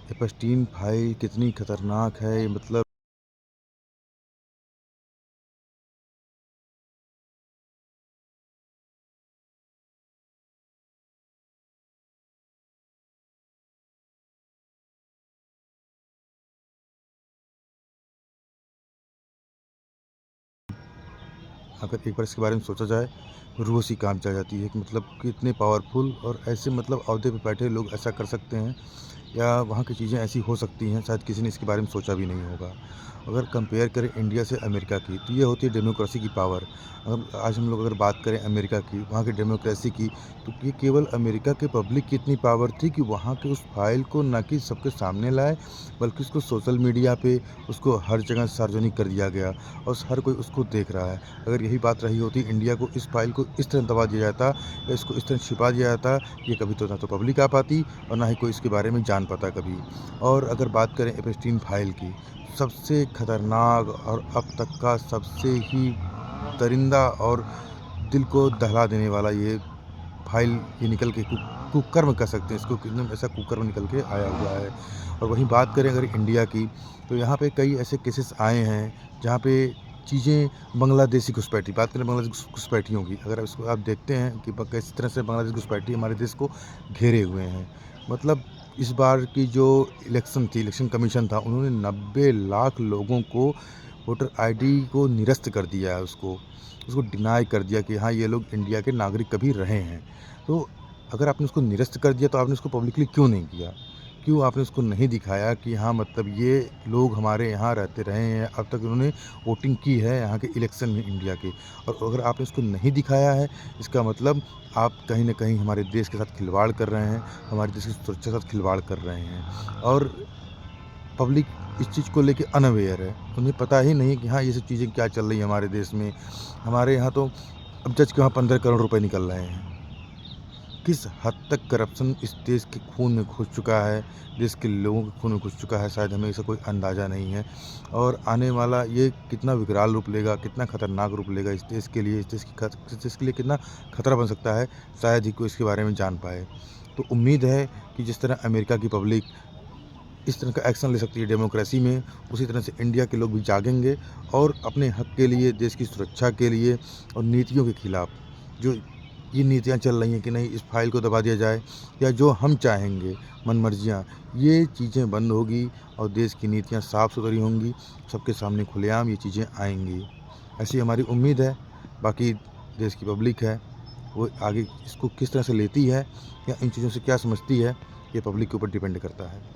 Epstein file कितनी खतरनाक है, ये मतलब अगर एक बार इसके बारे में सोचा जाए, रूह सी काँप जाती है कि मतलब कितने पावरफुल और ऐसे मतलब ओहदे पे बैठे लोग ऐसा कर सकते हैं, या वहाँ की चीज़ें ऐसी हो सकती हैं, शायद किसी ने इसके बारे में सोचा भी नहीं होगा। अगर कंपेयर करें इंडिया से अमेरिका की, तो ये होती है डेमोक्रेसी की पावर। आज हम लोग अगर बात करें अमेरिका की, वहाँ की डेमोक्रेसी की, तो ये केवल अमेरिका के पब्लिक की इतनी पावर थी कि वहाँ के उस फाइल को ना कि सबके सामने लाए, बल्कि उसको सोशल मीडिया पे उसको हर जगह सार्वजनिक कर दिया गया और हर कोई उसको देख रहा है। अगर यही बात रही होती इंडिया को, इस फाइल को इस तरह दबा दिया जाता या इसको इस तरह छिपा दिया जाता, ये कभी तो ना तो पब्लिक आ पाती और ना ही कोई इसके बारे में जान पाता कभी। और अगर बात करें एपस्टीन फाइल की, सबसे खतरनाक और अब तक का सबसे ही दरिंदा और दिल को दहला देने वाला ये फाइल, ये निकल के कुकर्म कह सकते हैं इसको, एकदम ऐसा कुकर्म निकल के आया हुआ है। और वहीं बात करें अगर इंडिया की, तो यहाँ पे कई ऐसे केसेस आए हैं जहाँ पे चीज़ें बांग्लादेशी घुसपैठी, बात करें बांग्लादेशी घुसपैठियों की, अगर इसको आप देखते हैं कि किस तरह से बांग्लादेशी घुसपैठी हमारे देश को घेरे हुए हैं। मतलब इस बार की जो इलेक्शन थी, इलेक्शन कमीशन था, उन्होंने 90 लाख लोगों को वोटर आईडी को निरस्त कर दिया है, उसको डिनाई कर दिया कि हाँ, ये लोग इंडिया के नागरिक कभी रहे हैं। तो अगर आपने उसको निरस्त कर दिया, तो आपने उसको पब्लिकली क्यों नहीं किया? क्यों आपने उसको नहीं दिखाया कि हाँ, मतलब ये लोग हमारे यहाँ रहते रहे हैं, अब तक उन्होंने वोटिंग की है यहाँ के इलेक्शन में इंडिया के। और अगर आपने उसको नहीं दिखाया है, इसका मतलब आप कहीं न कहीं हमारे देश के साथ खिलवाड़ कर रहे हैं, हमारे देश की सुरक्षा के साथ खिलवाड़ कर रहे हैं। और पब्लिक इस चीज़ को लेके अनअवेयर है। उन्हें पता ही नहीं कि हाँ, ये सब चीज़ें क्या चल रही हैं हमारे देश में। हमारे यहाँ तो अब जज के वहाँ 15 करोड़ रुपए निकल रहे हैं। किस हद तक करप्शन इस देश के खून में घुस चुका है, देश के लोगों के खून में घुस चुका है, शायद हमें इसका कोई अंदाज़ा नहीं है। और आने वाला ये कितना विकराल रूप लेगा, कितना खतरनाक रूप लेगा इस देश के लिए, इस देश के लिए कितना खतरा बन सकता है, शायद ही कोई इसके बारे में जान पाए। तो उम्मीद है कि जिस तरह अमेरिका की पब्लिक इस तरह का एक्शन ले सकती है डेमोक्रेसी में, उसी तरह से इंडिया के लोग भी जागेंगे और अपने हक के लिए, देश की सुरक्षा के लिए और नीतियों के खिलाफ, जो ये नीतियाँ चल रही हैं कि नहीं इस फाइल को दबा दिया जाए, या जो हम चाहेंगे मनमर्जियाँ, ये चीज़ें बंद होगी और देश की नीतियाँ साफ़ सुथरी होंगी, सबके सामने खुलेआम ये चीज़ें आएंगी, ऐसी हमारी उम्मीद है। बाकी देश की पब्लिक है, वो आगे इसको किस तरह से लेती है या इन चीज़ों से क्या समझती है, ये पब्लिक के ऊपर डिपेंड करता है।